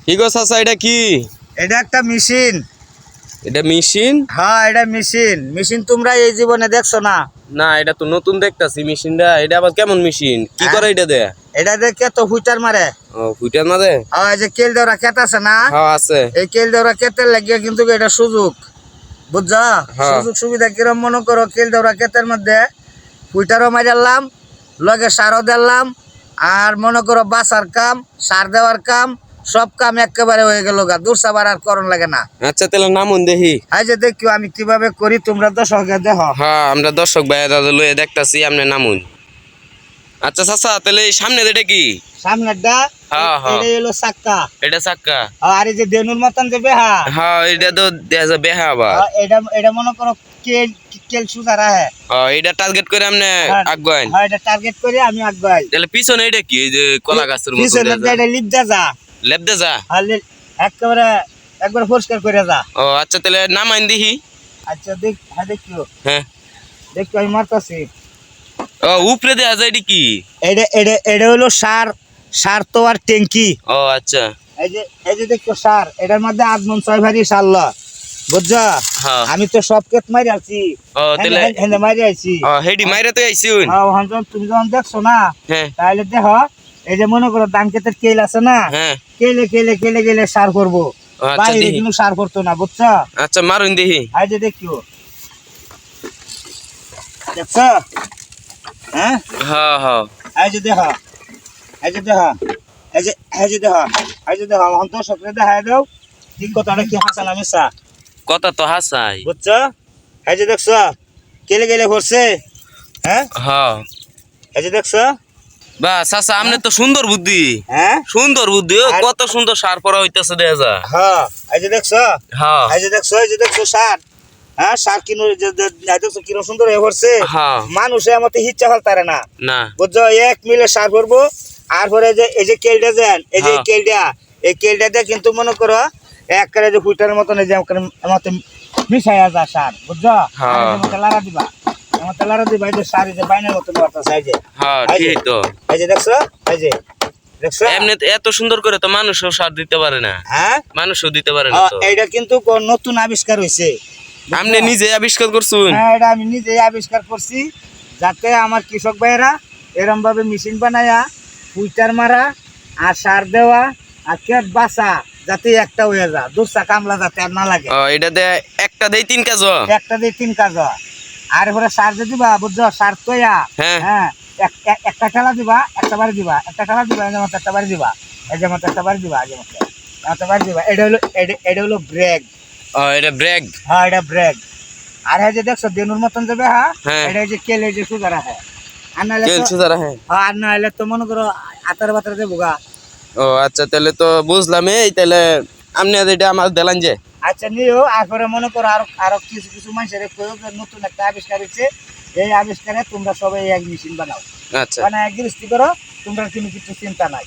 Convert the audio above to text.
কি গো চাচা, এটা কি? এটা একটা মেশিন। এটা মেশিন? হ্যাঁ, এটা মেশিন। মেশিন তোমরা এই জীবনে দেখছো না? না, এটা তো নতুন দেখতাছি মেশিনটা। এটা আবার কেমন মেশিন? কি করে এটা দে? এটা দেখে তো হুইটার মারে। ও, ফুটার মাঝে? হ্যাঁ, এই যে কেল দেওয়া ক্ষেত আছে না? হ্যাঁ, আছে। এই কেল দেওয়া ক্ষেতের লাগিয়ে কিন্তু এটা সুযোগ, বুঝছো? হ্যাঁ। সুযোগ সুবিধা কিরম মনে করো, কেল দেওয়া ক্ষেতের মধ্যে হুইটারও মারলাম, লগে সারও দিলাম, আর মনে করো বাসার কাম, সার দেওয়ার কাম, সব কাম একেবারে হয়ে গেল গা। দূর সাবার আর করণ লাগে না। আচ্ছা, তাহলে নামুন দেখি। এই যে দেখো আমি কিভাবে করি, তোমরা তো সঙ্গে দেখো। হ্যাঁ, আমরা দর্শক ভাইয়েরা লয়ে দেখতাছি, আপনি নামুন। আচ্ছা চাচা, তাহলে এই সামনে এটা কি? সামনেরটা হ্যাঁ, হ্যাঁ। এটা হলো চাক্কা। এটা চাক্কা? আর এই যে দেনুর মতন যে বেহা, হ্যাঁ, এটা তো দেখা যায় বেহা আবার। এটা এটা মনে করো কেল কেল সুজা রাহে। এটা টার্গেট করে আপনি আগান। হ্যাঁ, এটা টার্গেট করে আমি আগাই। তাহলে পিছনে এটা কি? এই যে কলা গাছের মতো পিছনে এটা লিপদা যা, লেপদে যা। আর একেবারে একবার পরিষ্কার করে যা। ও আচ্ছা, তাহলে নামাইন দেখি। আচ্ছা দেখ, হ্যাঁ দেখিও, হ্যাঁ। দেখো আমি মারতাছি। ও, উপরে দেয়া যায় এটা কি? এটা এটা এটা হলো সার, সার তো আর ট্যাঙ্কি। ও আচ্ছা। এই যে দেখো সার, এটার মধ্যে আদমন 6 ভারি সারল, বুঝছো? হ্যাঁ। আমি তো সব ক্ষেত মারি আছি। ও তাহলে হেন্দে মারি আছি। ও হেডি মাইরা তো আইছুন। তুমি যখন দেখছো না, হ্যাঁ। তাহলে দেখো এই যে মনে করো ধান ক্ষেতের কেল আছে না, হ্যাঁ। কেলে কেলে কেলে কেলে সার করবো। আচ্ছা, বাইরে দেখি। কিন্তু সার করতো না, বুঝছো? আচ্ছা, মারুন দেখি। এই যে দেখিও, দেখছো? হ্যাঁ, হ্যাঁ, হ্যাঁ। এই যে দেখো, এই যে দেখো, এই যে এই যে দেখো, এই যে দেখো, এখন তো সকালে দেখাই দাও ঠিক কথাটা কি হাসা না মিশা, কথা তো হাসাই। বুঝছো? এই যে দেখছো কেলে কেলে করছে। হ্যাঁ, হ্যাঁ। এই যে দেখছো। বা চাচা, আপনি তো সুন্দর বুদ্ধি। হ্যাঁ, সুন্দর বুদ্ধি। ও, কত সুন্দর সার পরা হইতেছে দেখা যায়। হ্যাঁ, এই যে দেখছো, হ্যাঁ। এই যে দেখছো, এই যে দেখছো সার। হ্যাঁ, সার কিনো দেখছো কিরম সুন্দর হয়ে করছে। হ্যাঁ। মানুষের মতো ইচ্ছা হল তারে না, না। বুঝছো? এক মিলে সার করবো। আর পরে যে এই যে কেলটা দেন, এই যে হ্যাঁ। কেলটা, এই কেলটা দিয়ে কিন্তু মনে করো একবারে যে ফুটার মতন এই যে মতো মিশাইয়া যা সার, বুঝছো? হ্যাঁ। আর এই যে মতো লাড়া দিবা, এই মতো লাড়া দিবা, এই যে সার এই যে বাইনের মতন বাড়তেছে, এই যে হ্যাঁ, এই যে ঠিক তো। এই যে দেখছো, এই যে দেখছো। এমনি এত সুন্দর করে তো মানুষও সার দিতে পারে না। হ্যাঁ, মানুষও দিতে পারে না তো। এইটা কিন্তু নতুন আবিষ্কার হয়েছে। আপনি নিজে আবিষ্কার করছুন? হ্যাঁ, এটা আমি নিজেই আবিষ্কার করছি, যাতে আমার কৃষক ভাইয়েরা এরম ভাবে মেশিন বানায়া ফুইটার মারা আর সার দেওয়া আর ক্ষেত বাঁচা যাতে একটা হয়ে যা, দুসা কামলা যাতে আর না লাগে। ও, এটা দে একটা দেই 3 কাজ। একটা দিয়ে 3 কাজ হয়। আর এরপরে সার যে দিবা, বুঝছো? সার তৈয়া, হ্যাঁ। হ্যাঁ, একটা খেলা দিবা, একটা বাড়ি দিবা, একটা খেলা দিবা, এই যে মতো একটা বাড়ি দিবা, এই যে মতো একটা বাড়ি দিবা, এই যে মতো একটা বাড়ি দিবা। এটা হলো ব্রেক। ও, এটা ব্রেক। হ্যাঁ, এটা ব্রেক। আর এই যে দেখছো দেনুর মতন যাবে, হ্যাঁ, হ্যাঁ। এটা এই যে কেলে যে সুগার আছে। আর নাহলে কেল তো, সুজারা, হ্যাঁ। আর নাহলে তো মনে করো আতার বাতার দেবো গা। ও আচ্ছা, তাহলে তো বুঝলাম। এই তাহলে আপনি এটা আমার দিলেন যে। আচ্ছা নিও, আর পরে মনে করো আরো আরো কিছু কিছু মানুষের প্রয়োজন, নতুন একটা আবিষ্কার হচ্ছে। এই আবিষ্কারে তোমরা সবাই এক মেশিন বানাও, আচ্ছা। বানায় গৃহস্থী করো, তোমরা কিন্তু কিছু চিন্তা নাই।